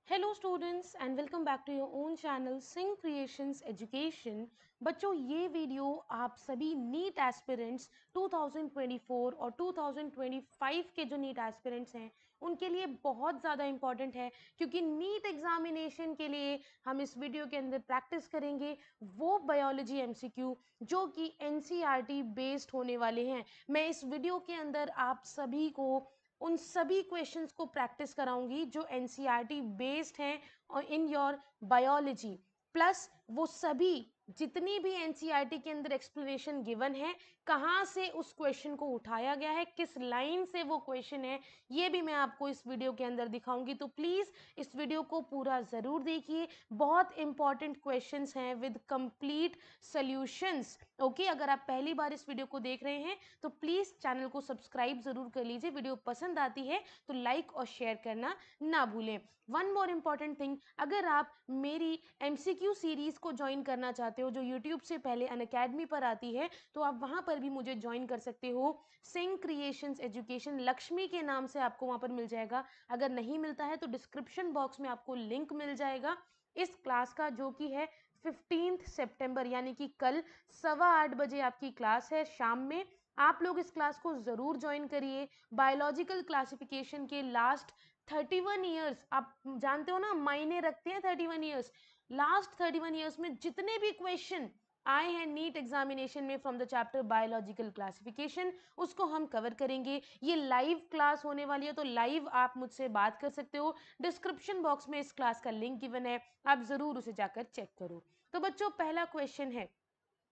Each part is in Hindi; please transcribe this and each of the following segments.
Hello students and welcome back to your own channel Singh creations education. बच्चों, ये वीडियो आप सभी नीट एस्पिरेंट्स 2024 और 2025 के जो नीट एस्पिरेंट्स हैं उनके लिए बहुत ज़्यादा इंपॉर्टेंट है, क्योंकि नीट एग्जामिनेशन के लिए हम इस वीडियो के अंदर प्रैक्टिस करेंगे वो बायोलॉजी एमसीक्यू जो कि एनसीईआरटी बेस्ड होने वाले हैं। मैं इस वीडियो के अंदर आप सभी को उन सभी क्वेश्चंस को प्रैक्टिस कराऊंगी जो एनसीईआरटी बेस्ड हैं और इन योर बायोलॉजी, प्लस वो सभी जितनी भी एनसीईआरटी के अंदर एक्सप्लेनेशन गिवन है, कहाँ से उस क्वेश्चन को उठाया गया है, किस लाइन से वो क्वेश्चन है, ये भी मैं आपको इस वीडियो के अंदर दिखाऊंगी। तो प्लीज़ इस वीडियो को पूरा ज़रूर देखिए, बहुत इंपॉर्टेंट क्वेश्चंस हैं विद कंप्लीट सॉल्यूशंस। ओके, अगर आप पहली बार इस वीडियो को देख रहे हैं तो प्लीज़ चैनल को सब्सक्राइब ज़रूर कर लीजिए। वीडियो पसंद आती है तो लाइक और शेयर करना ना भूलें। वन मोर इम्पॉर्टेंट थिंग, अगर आप मेरी एमसीक्यू सीरीज़ को ज्वाइन करना चाहते हो जो यूट्यूब से पहले अनअकैडमी पर आती है, तो आप वहाँ पर भी मुझे ज्वाइन कर सकते हो। सिंह क्रिएशंस एजुकेशन लक्ष्मी के नाम से आपको वहाँ पर मिल जाएगा। अगर नहीं मिलता है तो डिस्क्रिप्शन बॉक्स में आपको लिंक मिल जाएगा इस क्लास का, जो कि है 15 सितंबर यानी कि कल 8:15 बजे आपकी क्लास है शाम में। आप लोग इस क्लास को ज़रूर ज्वाइन करिए। बायोलॉजिकल क्लासिफिकेशन के लास्ट 31 ईयर्स, आप जानते हो ना मायने रखते हैं 31 ईयर्स। लास्ट 31 ईयर्स में जितने भी क्वेश्चन आए हैं नीट एग्जामिनेशन में from the chapter biological classification, उसको हम कवर करेंगे। ये लाइव क्लास होने वाली है तो लाइव आप मुझसे बात कर सकते हो। डिस्क्रिप्शन बॉक्स में इस क्लास का लिंक गिवन है, आप ज़रूर उसे जाकर चेक करो। तो बच्चों, पहला क्वेश्चन है,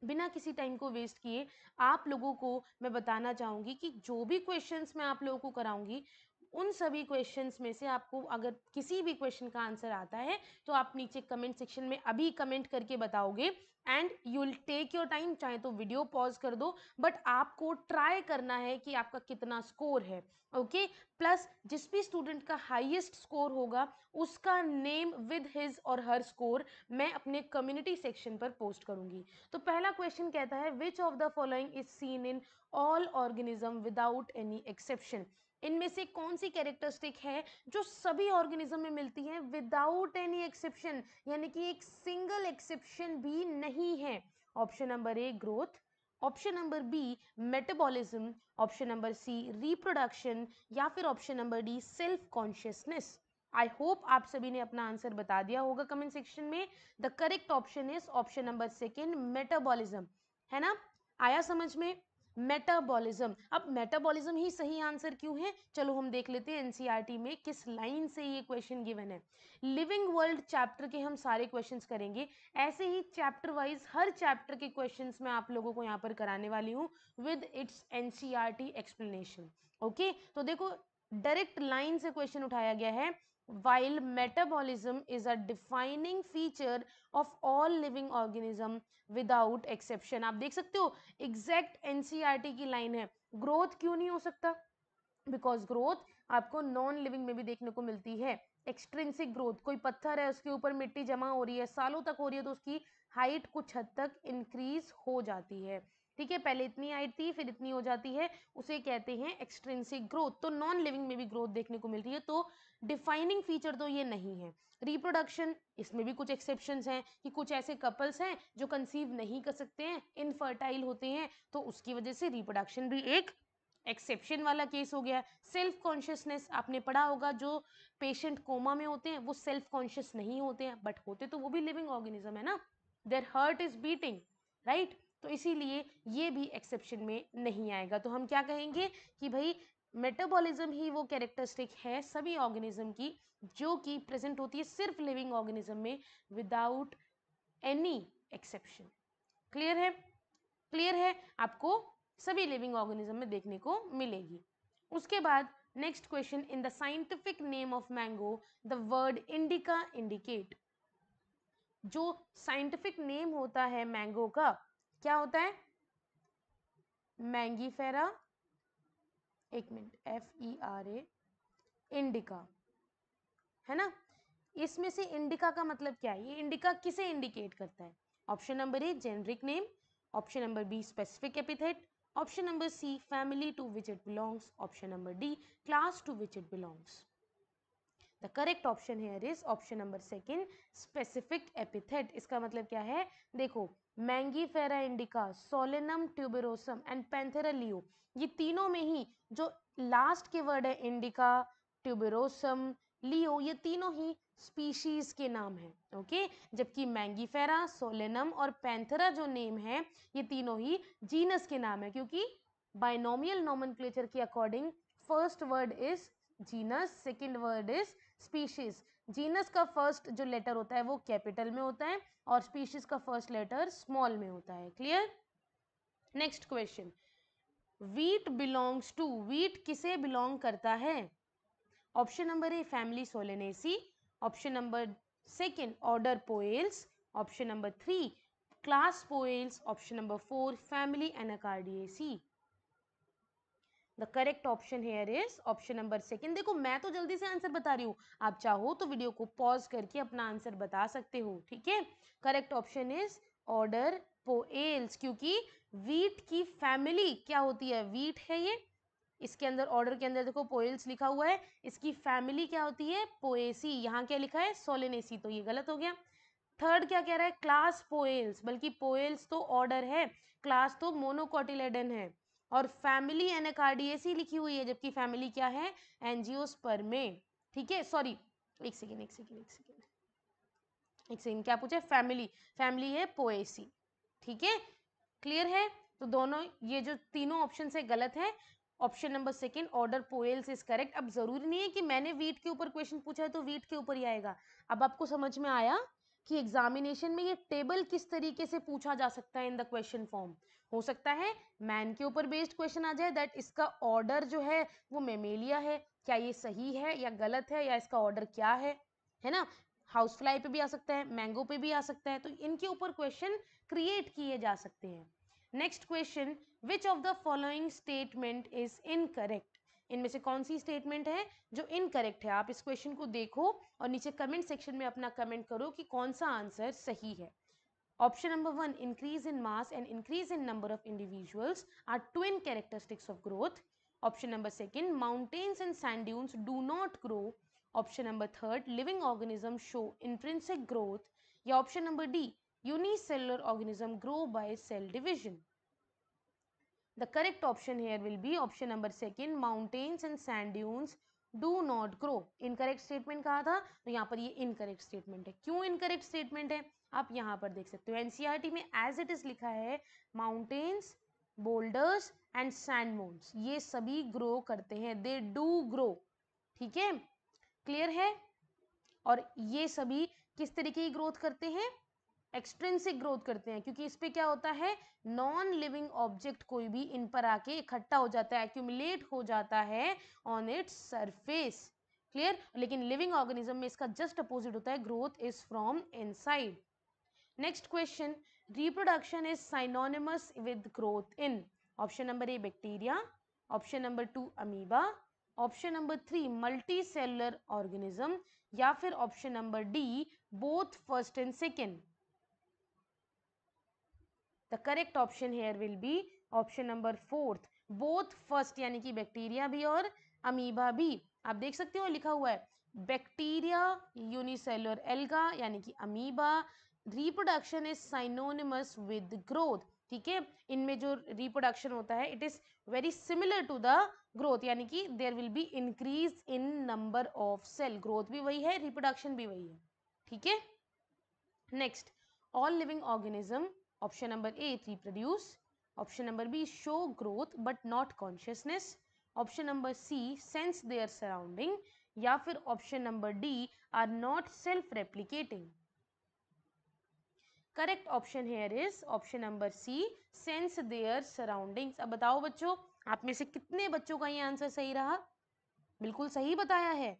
बिना किसी टाइम को वेस्ट किए आप लोगों को मैं बताना चाहूँगी कि जो भी क्वेश्चंस मैं आप लोगों को कराऊंगी, उन सभी क्वेश्चंस में से आपको अगर किसी भी क्वेश्चन का आंसर आता है तो आप नीचे कमेंट सेक्शन में अभी कमेंट करके बताओगे and you will take your time. चाहे तो वीडियो पॉज कर दो, बट आपको ट्राई करना है कि आपका कितना स्कोर है। ओके, प्लस जिस भी स्टूडेंट का हाईएस्ट स्कोर होगा उसका नेम विद हिज और हर स्कोर मैं अपने कम्युनिटी सेक्शन पर पोस्ट करूंगी। तो पहला क्वेश्चन कहता है, which of the following is seen in all organism without any exception. इनमें से कौन सी कैरेक्टरिस्टिक है जो सभी ऑर्गेनिज्म में मिलती है विदाउट एनी एक्सेप्शन, यानी कि एक सिंगल एक्सेप्शन भी नहीं है। Option number A growth, option number B metabolism, option number C reproduction, या फिर option number D self consciousness. I hope आप सभी ने अपना आंसर बता दिया होगा कमेंट सेक्शन में। The correct option is option number second, metabolism. है ना, आया समझ में? मेटाबॉलिज्म। अब मेटाबॉलिज्म ही सही आंसर क्यों है, चलो हम देख लेते हैं एनसीईआरटी में किस लाइन से ये क्वेश्चन गिवन है। लिविंग वर्ल्ड चैप्टर के हम सारे क्वेश्चंस करेंगे, ऐसे ही चैप्टर वाइज हर चैप्टर के क्वेश्चंस मैं आप लोगों को यहाँ पर कराने वाली हूँ with its NCERT explanation. Okay, तो देखो डायरेक्ट लाइन से क्वेश्चन उठाया गया है। while metabolism is a defining feature of all living organism without exception। आप देख सकते हो एग्जैक्ट एनसीईआरटी की लाइन है। ग्रोथ क्यों नहीं हो सकता? बिकॉज ग्रोथ आपको नॉन लिविंग में भी देखने को मिलती है। एक्सट्रिंसिक ग्रोथ, कोई पत्थर है उसके ऊपर मिट्टी जमा हो रही है, सालों तक हो रही है, तो उसकी हाइट कुछ हद तक इंक्रीज हो जाती है। ठीक है, पहले इतनी हाइट थी फिर इतनी हो जाती है, उसे कहते हैं एक्सट्रिंसिक ग्रोथ। तो नॉन लिविंग में भी ग्रोथ देखने को मिल रही है, तो डिफाइनिंग फीचर तो ये नहीं है। रिप्रोडक्शन, इसमें भी कुछ एक्सेप्शंस हैं कि कुछ ऐसे कपल्स हैं जो कंसीव नहीं कर सकते हैं, इनफर्टाइल होते हैं, तो उसकी वजह से रिप्रोडक्शन भी एक एक्सेप्शन वाला केस हो गया। सेल्फ कॉन्शियसनेस, आपने पढ़ा होगा जो पेशेंट कोमा में होते हैं वो सेल्फ कॉन्शियस नहीं होते हैं, बट होते तो वो भी लिविंग ऑर्गेनिज्म है ना, their heart is beating, right. तो इसीलिए ये भी एक्सेप्शन में नहीं आएगा। तो हम क्या कहेंगे कि भाई मेटाबॉलिज्म ही वो कैरेक्टरिस्टिक है सभी ऑर्गेनिज्म की जो कि प्रेजेंट होती है सिर्फ लिविंग ऑर्गेनिज्म में विदाउट एनी एक्सेप्शन। क्लियर है? क्लियर है आपको, सभी लिविंग ऑर्गेनिज्म में देखने को मिलेगी। उसके बाद next question, in the scientific name of mango the word indica indicate. जो साइंटिफिक नेम होता है मैंगो का, क्या होता है? मैंगीफेरा, एक मिनट, FERA, इंडिका, है ना। इसमें से इंडिका का मतलब क्या है, ये इंडिका किसे इंडिकेट करता है? Option number A generic name, option number B specific epithet, option number C family to which it belongs, option number D class to which it belongs. The correct option here is option number second, specific epithet. इसका मतलब क्या है, देखो mangifera indica, solanum tuberosum and panthera leo, ये तीनों में ही जो लास्ट के वर्ड है इंडिका, ट्यूबेरोसम, लियो, ये तीनों ही स्पीशीज के नाम है। ओके, जबकि मैंगीफेरा, सोलेनम और पैंथेरा जो नेम है ये तीनों ही जीनस के नाम है, क्योंकि बाइनोमियल नोमेनक्लेचर के according first word is genus, second word is species. Genus का फर्स्ट जो लेटर होता है वो कैपिटल में होता है और स्पीशीज का फर्स्ट लेटर स्मॉल में होता है। Clear? Next question, wheat belongs to, wheat किसे बिलोंग करता है? Option number A family Solanaceae, option number second order Poales, option number 3 class Poales, option number 4 family Anacardiaceae. The correct option here is option number second. देखो मैं तो जल्दी से आंसर बता रही हूँ, आप चाहो तो वीडियो को पॉज करके अपना आंसर बता सकते हो, ठीक है? Correct option is order Poales, क्योंकि वीट की फैमिली क्या होती है, वीट है ये, इसके अंदर ऑर्डर के अंदर देखो पोएल्स लिखा हुआ है, इसकी फैमिली क्या होती है, पोएसी, यहाँ क्या लिखा है, सोलेनेसी, तो ये गलत हो गया। थर्ड क्या कह रहा है, क्लास पोएल्स, बल्कि पोएल्स तो ऑर्डर है, क्लास तो मोनोकोटिलेडन है, और फैमिली एनाकार्डियेसी लिखी हुई है, जबकि फैमिली क्या है, एंजियोस्पर्मे। ठीक है, सॉरी एक सेकेंड एक सेकेंड एक सेकेंड एक सेकेंड, क्या पूछे, फैमिली, फैमिली है पोएसी। ठीक है, क्लियर है? तो दोनों ये जो तीनों ऑप्शन से गलत है, option number second order Poales is correct. अब जरूरी नहीं है कि मैंने वीट के ऊपर क्वेश्चन पूछा है तो वीट के ऊपर ही आएगा। अब आपको समझ में आया कि एग्जामिनेशन में ये टेबल किस तरीके से पूछा जा सकता है इन द क्वेश्चन फॉर्म। हो सकता है मैन के ऊपर बेस्ड क्वेश्चन आ जाए, दैट इसका ऑर्डर जो है वो मेमेलिया है, क्या ये सही है या गलत है, या इसका ऑर्डर क्या है ना? हाउस फ्लाई पे भी आ सकता है, मैंगो पे भी आ सकता है, तो इनके ऊपर क्वेश्चन क्रिएट किए जा सकते हैं। Next question, which of the following statement is incorrect? इनमें से कौन सी स्टेटमेंट है जो इनकरेक्ट है? आप इस क्वेश्चन को देखो और नीचे कमेंट सेक्शन में अपना कमेंट करो कि कौन सा आंसर सही है। Option number 1, increase in mass and increase in number of individuals are twin characteristics of growth. Option number 2, mountains and sand dunes do not grow. Option number 3, living organisms show intrinsic growth. या option number D, unicellular organism grow by cell division. The correct option here will be option number 2, mountains and sand dunes do not grow. Incorrect statement कहा था, तो यहाँ पर ये incorrect statement है। क्यों incorrect statement है आप यहाँ पर देख सकते हो, एनसीईआरटी में as it is लिखा है mountains, boulders and sand mounds, ये सभी grow करते हैं, they do grow। ठीक है, क्लियर है? और ये सभी किस तरीके की ग्रोथ करते हैं, एक्सट्रिंसिक ग्रोथ करते हैं, क्योंकि इस पे क्या होता है, नॉन लिविंग ऑब्जेक्ट कोई भी इन पर आके इकट्ठा हो जाता है, एक्यूमुलेट हो जाता है ऑन इट्स सरफेस। क्लियर? लेकिन लिविंग ऑर्गेनिज्म में इसका जस्ट अपोजिट होता है, growth is from inside. Next question, reproduction is synonymous with growth in? Option number A bacteria, option number 2 amoeba, option number 3 multi cellular organism, या फिर option number D both first and second. The correct option here will be option number 4, both first, यानी कि बैक्टीरिया भी और अमीबा भी। आप देख सकते हो लिखा हुआ है बैक्टीरिया, यूनिसेलुलर एल्गा यानी कि amoeba, reproduction is synonymous with growth. ठीक है, इनमें जो रिप्रोडक्शन होता है it is very similar to the growth, यानी कि there will be increase in number of cell, growth भी वही है, रिप्रोडक्शन भी वही है। ठीक है, next, all living organism, option number A reproduce, option number B show growth but not consciousness, option number C sense their surrounding, या फिर option number D are not self replicating। Correct option here is option number C sense their surroundings. अब बताओ बच्चों, आप में से कितने बच्चों का ये आंसर सही रहा? बिल्कुल सही बताया है,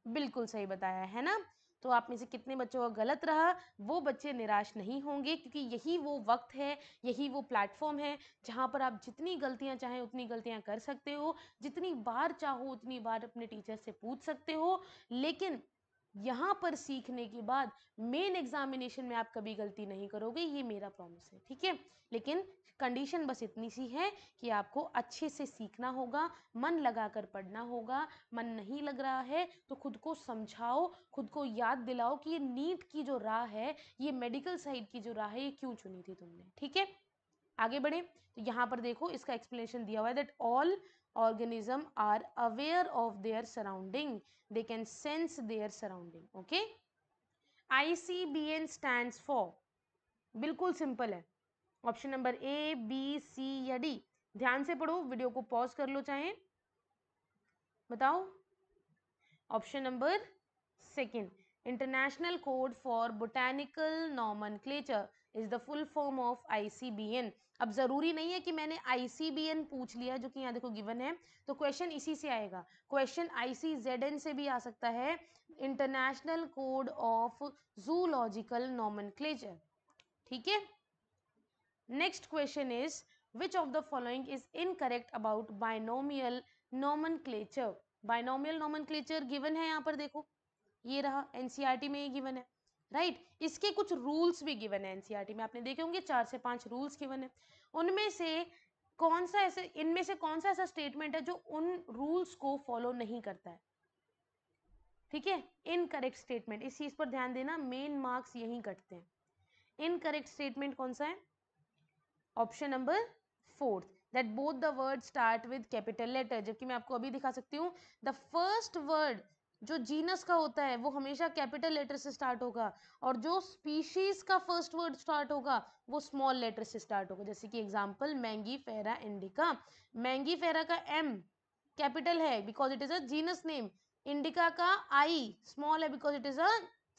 बिल्कुल सही बताया है ना? तो आप में से कितने बच्चों का गलत रहा, वो बच्चे निराश नहीं होंगे, क्योंकि यही वो वक्त है, यही वो प्लेटफॉर्म है जहाँ पर आप जितनी गलतियाँ चाहें उतनी गलतियाँ कर सकते हो, जितनी बार चाहो उतनी बार अपने टीचर से पूछ सकते हो। लेकिन यहाँ पर सीखने के बाद मेन एग्जामिनेशन में आप कभी गलती नहीं करोगे, ये मेरा प्रॉमिस है, ठीक है। लेकिन कंडीशन बस इतनी सी है कि आपको अच्छे से सीखना होगा, मन लगाकर पढ़ना होगा। मन नहीं लग रहा है तो खुद को समझाओ, खुद को याद दिलाओ कि ये नीट की जो राह है, ये मेडिकल साइड की जो राह है, ये क्यों चुनी थी तुमने, ठीक है। आगे बढ़े तो यहाँ पर देखो इसका एक्सप्लेनेशन दिया हुआ है that all organism are aware of their surrounding, they can sense their surrounding, okay। ICBN stands for, बिल्कुल सिंपल है, option number A B C या डी। ध्यान से पढ़ो, वीडियो को पॉज कर लो चाहे, बताओ। Option number second, international code for botanical nomenclature is the full form of ICBN। अब जरूरी नहीं है कि मैंने ICBN पूछ लिया, जो कि यहाँ देखो गिवन है, तो क्वेश्चन इसी से आएगा। क्वेश्चन ICZN से भी आ सकता है, international code of zoological nomenclature, ठीक है। Next question is which of the following is incorrect about binomial nomenclature. Binomial nomenclature given है यहाँ पर, देखो ये रहा, एनसीईआरटी में ये गिवन है, राइट। इसके कुछ रूल्स भी गिवन है एनसीईआरटी में, आपने देखे होंगे 4 से 5 रूल्स गिवन है। उनमें से कौन सा ऐसे, इनमें से कौन सा ऐसा स्टेटमेंट है जो उन रूल्स को फॉलो नहीं करता है, ठीक है। इनकरेक्ट स्टेटमेंट, इस चीज पर ध्यान देना, मेन मार्क्स यहीं कटते हैं। इनकरेक्ट स्टेटमेंट कौन सा है, option number fourth, that both the word start with capital letter. जबकि मैं आपको अभी दिखा सकती हूँ, द फर्स्ट वर्ड जो जीनस का होता है वो हमेशा कैपिटल लेटर से स्टार्ट होगा, और जो स्पीशीज का फर्स्ट वर्ड स्टार्ट होगा वो स्मॉल लेटर से स्टार्ट होगा। जैसे कि एग्जांपल मैंगीफेरा इंडिका, मैंगीफेरा का एम कैपिटल है because it is a genus name, indica का आई स्मॉल है because it is a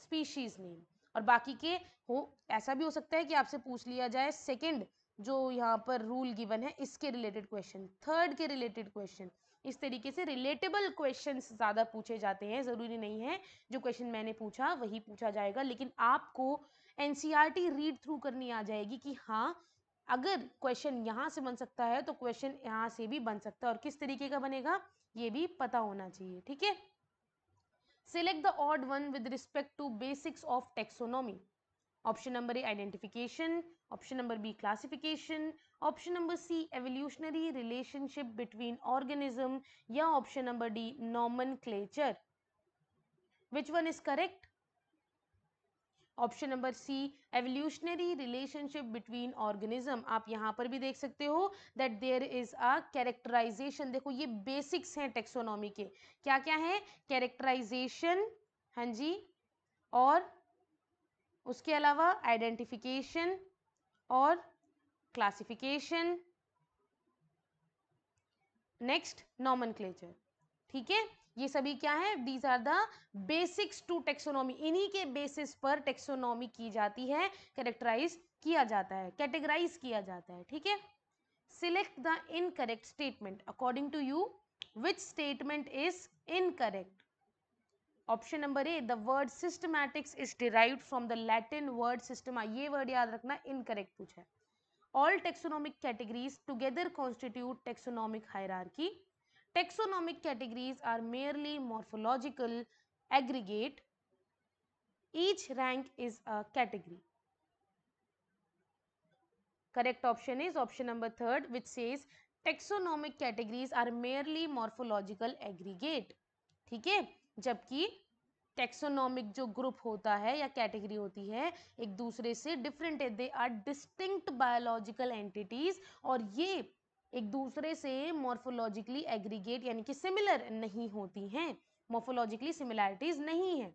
species name. और बाकी के हो, ऐसा भी हो सकता है कि आपसे पूछ लिया जाए सेकंड जो यहाँ पर रूल गिवन है इसके रिलेटेड क्वेश्चन, थर्ड के रिलेटेड क्वेश्चन, इस तरीके से रिलेटेबल क्वेश्चंस ज्यादा पूछे जाते हैं। जरूरी नहीं है जो क्वेश्चन मैंने पूछा वही पूछा जाएगा, लेकिन आपको एनसीईआरटी रीड थ्रू करनी आ जाएगी कि हाँ अगर क्वेश्चन यहाँ से बन सकता है तो क्वेश्चन यहाँ से भी बन सकता है, और किस तरीके का बनेगा ये भी पता होना चाहिए, ठीक है। Select the odd one with respect to basics of taxonomy. Option number A identification, option number B classification, option number C evolutionary relationship between organism, या option number D nomenclature. Which one is correct, option number C evolutionary relationship between organism. आप यहां पर भी देख सकते हो that there is a characterization, देखो ये बेसिक्स हैं टेक्सोनॉमी के, क्या क्या है, कैरेक्टराइजेशन, हाँ जी, और उसके अलावा आइडेंटिफिकेशन और क्लासिफिकेशन, नेक्स्ट नॉमेनक्लेचर, ठीक है। ये सभी क्या है, these are the basics to taxonomy, इन्हीं के बेसिस पर टेक्सोनॉमी की जाती है, कैरेक्टराइज किया जाता है, कैटेगराइज किया जाता है, ठीक है। Select the incorrect statement according to you, which statement is incorrect. Option number A, the word systematics is derived from the Latin word systema, ये वर्ड याद रखना, इनकरेक्ट पूछा है। All taxonomic categories together constitute taxonomic hierarchy. Taxonomic categories are merely morphological aggregate. Each rank is a category. Correct option is option number third, which says taxonomic categories are merely morphological aggregate. ठीक है, जबकि टेक्सोनॉमिक जो ग्रुप होता है या कैटेगरी होती है एक दूसरे से डिफरेंट है, they are distinct biological entities, और ये एक दूसरे से मॉर्फोलॉजिकली एग्रीगेट यानी कि सिमिलर नहीं होती हैं, मॉर्फोलॉजिकली सिमिलैरिटीज नहीं है।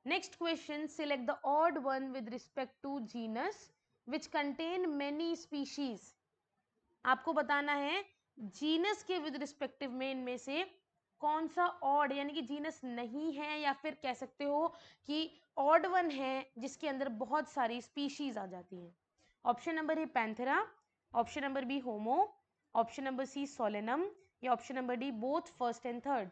Next question, select the odd one with respect to genus which contain many species. आपको बताना है जीनस के विद रिस्पेक्टिव में इनमें से कौन सा ऑड यानी कि जीनस नहीं है, या फिर कह सकते हो कि ऑड वन है जिसके अंदर बहुत सारी स्पीशीज आ जाती हैं। Option number A panthera, option number B homo, option number C solanum, या option number D both first and third.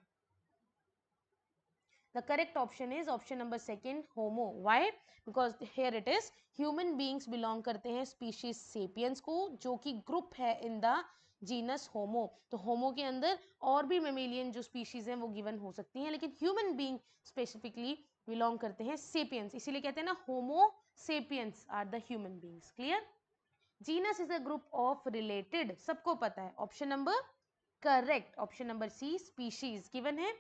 The correct option is option number second, homo. Why? Because here it is, human beings belong करते हैं species sapiens को, जो कि group है in the जीनस होमो, तो होमो के अंदर और भी मेमेलियन जो स्पीशीज हैं वो गिवन हो सकती हैं, लेकिन ह्यूमन बीइंग स्पेसिफिकली बिलोंग करते हैं सेपियंस, इसीलिए कहते हैं ना Homo sapiens are the human beings. Clear? Genus is a group of related, सबको पता है, option number correct, option number C species given है।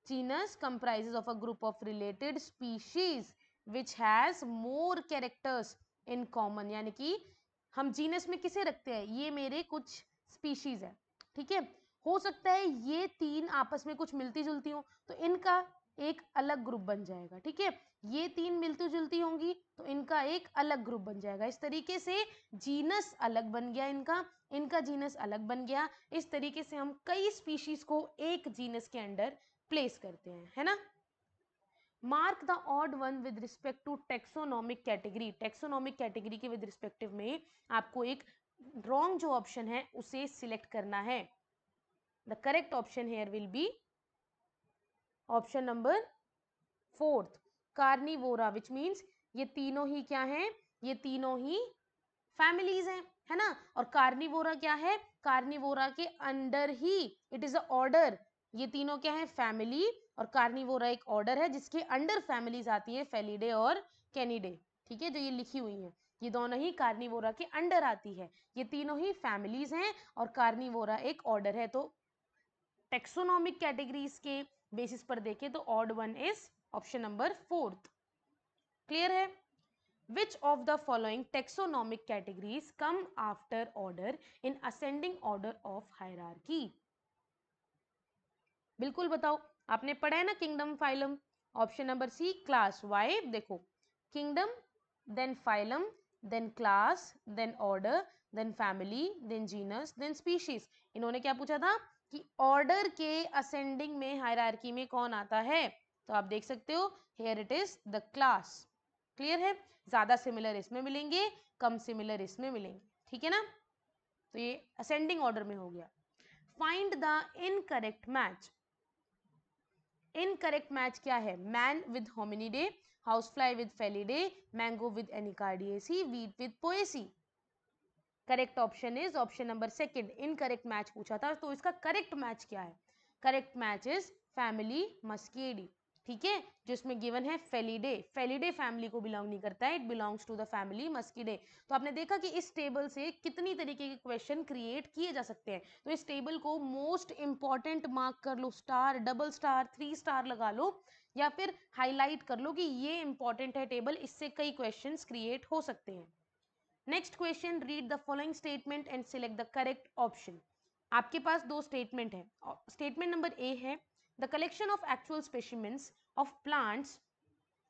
Genus comprises of a group of related species which has more characters in common, यानी कि हम जीनस में किसे रखते हैं, ये मेरे कुछ स्पीशीज है, ठीक है। हो सकता है ये तीन आपस में कुछ मिलती जुलती हो तो इनका एक अलग ग्रुप बन जाएगा, ठीक है। ये तीन मिलती जुलती होंगी तो इनका एक अलग ग्रुप बन जाएगा। इस तरीके से जीनस अलग बन गया इनका, इनका जीनस अलग बन गया। इस तरीके से हम कई स्पीशीज को एक जीनस के अंडर प्लेस करते हैं, है ना। Mark the odd one with respect to taxonomic category, taxonomic category के विद रिस्पेक्टिव में आपको एक रॉन्ग जो ऑप्शन है उसे सिलेक्ट करना है। The correct option here will be option number fourth, Carnivora, which means ये तीनों ही क्या हैं, ये तीनों ही फैमिलीज हैं, है ना। और कार्निवोरा क्या है, कार्निवोरा के under he it is a order, ये तीनों क्या है, फैमिली, और कार्निवोरा एक ऑर्डर है जिसके अंडर फैमिलीज आती है फेलिडे और कैनिडे, ठीक है, जो ये लिखी हुई है ये दोनों ही कार्निवोरा के अंडर आती है। ये तीनों ही फैमिलीज हैं और कार्निवोरा एक ऑर्डर है। तो टेक्सोनॉमिक कैटेगरीज के बेसिस पर देखें तो odd one is option number fourth. Clear है? Which of the following taxonomic categories come after order in ascending order of hierarchy? बिल्कुल बताओ, आपने पढ़ा है ना kingdom phylum. Option number C class, why देखो, kingdom then phylum then class then order then family then genus then species. इन्होंने क्या पूछा था कि ऑर्डर के असेंडिंग में हायरार्की में कौन आता है, तो आप देख सकते हो here it is the class. Clear है? ज्यादा सिमिलर इसमें मिलेंगे, कम सिमिलर इसमें मिलेंगे, ठीक है ना। तो ये असेंडिंग ऑर्डर में हो गया। Find the incorrect match, incorrect match क्या है, man with Hominidae, house fly with Felidae, mango with Anacardiaceae, wheat with Poaceae. Correct option is option number second, incorrect match पूछा था तो इसका करेक्ट मैच क्या है, correct match is family Muscidae, ठीक है, जिसमें गिवन है फेलिडे, फेलिडे फैमिली को बिलोंग नहीं करता है, it belongs to the family Muscidae. तो आपने देखा कि इस टेबल से कितनी तरीके के क्वेश्चन क्रिएट किए जा सकते हैं, तो इस टेबल को मोस्ट इंपॉर्टेंट मार्क कर लो, स्टार, डबल स्टार, 3 स्टार लगा लो, या फिर हाईलाइट कर लो कि ये इंपॉर्टेंट है टेबल, इससे कई क्वेश्चन क्रिएट हो सकते हैं। Next question, read the following statement and select the correct option. आपके पास दो स्टेटमेंट है। स्टेटमेंट नंबर ए है the collection of actual specimens of plants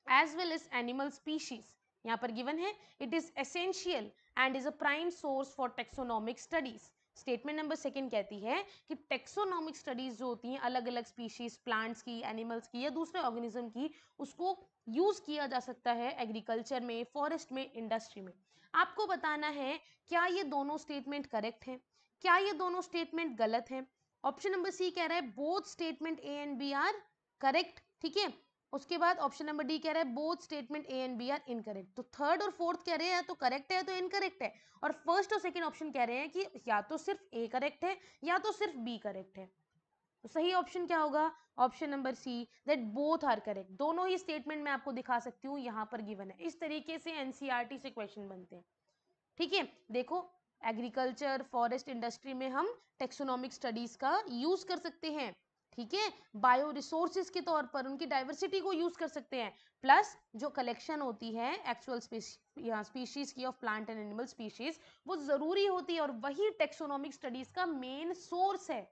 as well as animal species, यहाँ पर गिवन है it is essential and is a prime source for taxonomic studies. Statement number second कहती है कि टेक्सोनॉमिक स्टडीज जो होती हैं अलग अलग स्पीशीज, प्लांट्स की, एनिमल्स की या दूसरे ऑर्गेनिज्म की, उसको यूज किया जा सकता है एग्रीकल्चर में, फॉरेस्ट में, इंडस्ट्री में। आपको बताना है क्या ये दोनों स्टेटमेंट करेक्ट है, क्या ये दोनों स्टेटमेंट गलत है। ऑप्शन नंबर सी कह रहा है both statement A and B are correct, ठीक है। उसके बाद ऑप्शन नंबर डी कह रहा है both statement A and B are incorrect. तो थर्ड और फोर्थ कह रहे हैं या तो करेक्ट है या तो इनकरेक्ट है, और फर्स्ट और सेकंड ऑप्शन कह रहे हैं कि या तो सिर्फ ए करेक्ट है या तो सिर्फ बी करेक्ट है। तो सही ऑप्शन क्या होगा, option number C that both are correct. दोनों ही स्टेटमेंट मैं आपको दिखा सकती हूँ, यहाँ पर गिवन है। इस तरीके से एनसीईआरटी से क्वेश्चन बनते हैं, ठीक है। देखो एग्रीकल्चर, फॉरेस्ट, इंडस्ट्री में हम टेक्सोनॉमिक स्टडीज का यूज कर सकते हैं, ठीक है। बायो रिसोर्सेज के तौर पर उनकी डाइवर्सिटी को यूज कर सकते हैं, प्लस जो कलेक्शन होती है एक्चुअल स्पीशीज की of plant and animal species, वो जरूरी होती है और वही टेक्सोनॉमिक स्टडीज का मेन सोर्स है।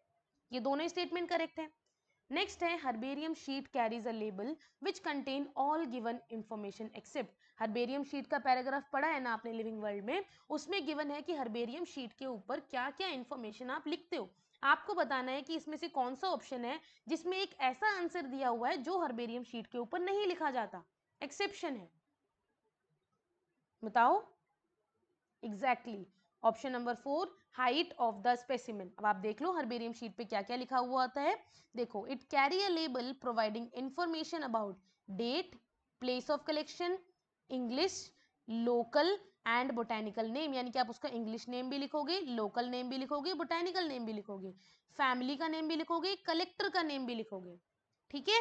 ये दोनों स्टेटमेंट करेक्ट है। नेक्स्ट है herbarium sheet carries a label which contain all given information except. Herbarium sheet का पैराग्राफ पढ़ा है ना आपने लिविंग वर्ल्ड में, उसमें गिवन है कि हर्बेरियम शीट के ऊपर क्या क्या इंफॉर्मेशन आप लिखते हो। आपको बताना है कि इसमें से कौन सा ऑप्शन है जिसमें एक ऐसा आंसर दिया हुआ है जो हर्बेरियम शीट के ऊपर नहीं लिखा जाता, एक्सेप्शन है, बताओ। Exactly option number 4 height of the specimen. अब आप देख लो हर्बेरियम शीट पे क्या क्या लिखा हुआ आता है। देखो it carry a label providing information about date, place of collection, English, local and botanical name, यानी कि आप उसका इंग्लिश नेम भी लिखोगे, लोकल नेम भी लिखोगे, बोटेनिकल नेम भी लिखोगे, फैमिली का नेम भी लिखोगे, कलेक्टर का नेम भी लिखोगे। ठीक है,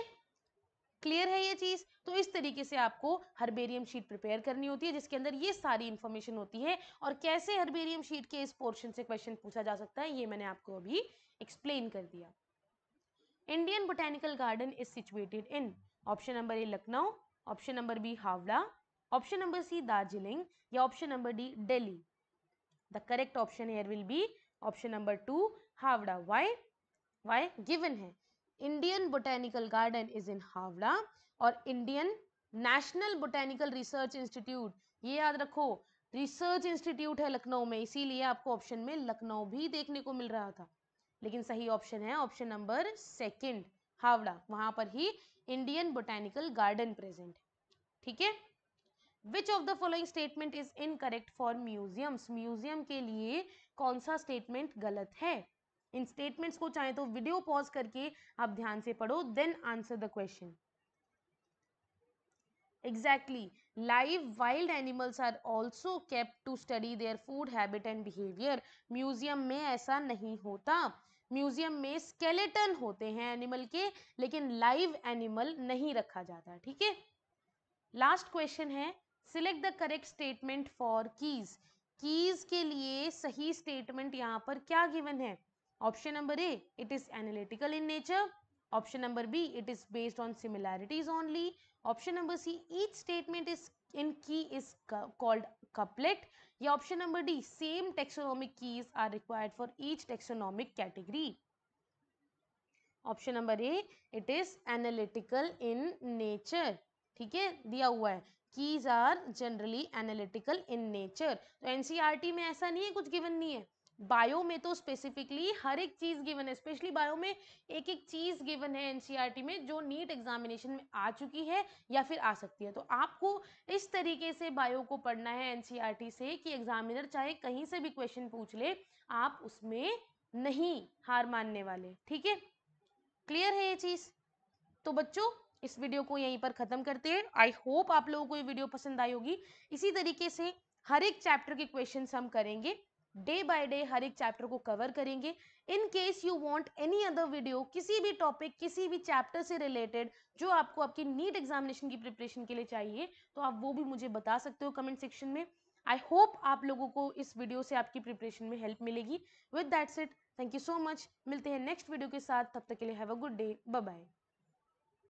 क्लियर है ये चीज? तो इस तरीके से आपको हर्बेरियम शीट प्रिपेयर करनी होती है जिसके अंदर ये सारी इंफॉर्मेशन होती है, और कैसे हर्बेरियम शीट के इस पोर्शन से क्वेश्चन पूछा जा सकता है ये मैंने आपको अभी एक्सप्लेन कर दिया। Indian botanical garden is situated in, option number A Lucknow, option number B Howrah, option number C Darjeeling, या option number D Delhi. The correct option here will be option number 2 Howrah. Why given है Indian botanical garden is in Howrah और Indian national botanical research institute, ये याद रखो, रिसर्च इंस्टीट्यूट है लखनऊ में, इसीलिए आपको ऑप्शन में लखनऊ भी देखने को मिल रहा था, लेकिन सही ऑप्शन है ऑप्शन नंबर सेकंड हावड़ा, वहां पर ही इंडियन बोटेनिकल गार्डन प्रेजेंट है। ठीक है, which of the following statement is incorrect for museums, museum के लिए कौन सा स्टेटमेंट गलत है? इन स्टेटमेंट्स को चाहे तो वीडियो पॉज करके आप ध्यान से पढ़ो, then answer the question. Exactly, live wild animals are also kept to study their food habit and behaviour. Museum में ऐसा नहीं होता, म्यूजियम में स्केलेटन होते हैं एनिमल के, लेकिन लाइव एनिमल नहीं रखा जाता। ठीक है, लास्ट क्वेश्चन है, select the correct statement for keys. Keys के लिए सही स्टेटमेंट यहां पर क्या गिवन है? Option number A, it is analytical in nature, option number B, it is based on similarities only, option number C, each statement is in key is called couplet, या option number D, same taxonomic keys are required for each taxonomic category. Option number A, it is analytical in nature. ठीक है, दिया हुआ है keys are generally analytical in nature. तो एनसीईआरटी में ऐसा नहीं है कुछ गिवन नहीं है, बायो में तो स्पेसिफिकली हर एक चीज गिवन है, स्पेशली बायो में एक एक चीज गिवन है एनसीईआरटी में जो नीट एग्जामिनेशन में आ चुकी है या फिर आ सकती है। तो आपको इस तरीके से बायो को पढ़ना है एनसीईआरटी से कि एग्जामिनर चाहे कहीं से भी क्वेश्चन पूछ ले, आप उसमें नहीं हार मानने वाले। ठीक है, क्लियर है ये चीज? तो बच्चों इस वीडियो को यहीं पर खत्म करते हैं। आई होप आप लोगों को ये वीडियो पसंद आई होगी। इसी तरीके से हर एक चैप्टर के क्वेश्चंस हम करेंगे, डे बाय डे हर एक चैप्टर को कवर करेंगे। In case you want any other video, किसी भी टॉपिक किसी भी चैप्टर से रिलेटेड जो आपको आपकी नीट एग्जामिनेशन की प्रिपरेशन के लिए चाहिए, तो आप वो भी मुझे बता सकते हो कमेंट सेक्शन में। आई होप आप लोगों को इस वीडियो से आपकी प्रिपरेशन में हेल्प मिलेगी। With that's it, thank you so much, मिलते हैं नेक्स्ट वीडियो के साथ, तब तक के लिए have a good day, bye bye.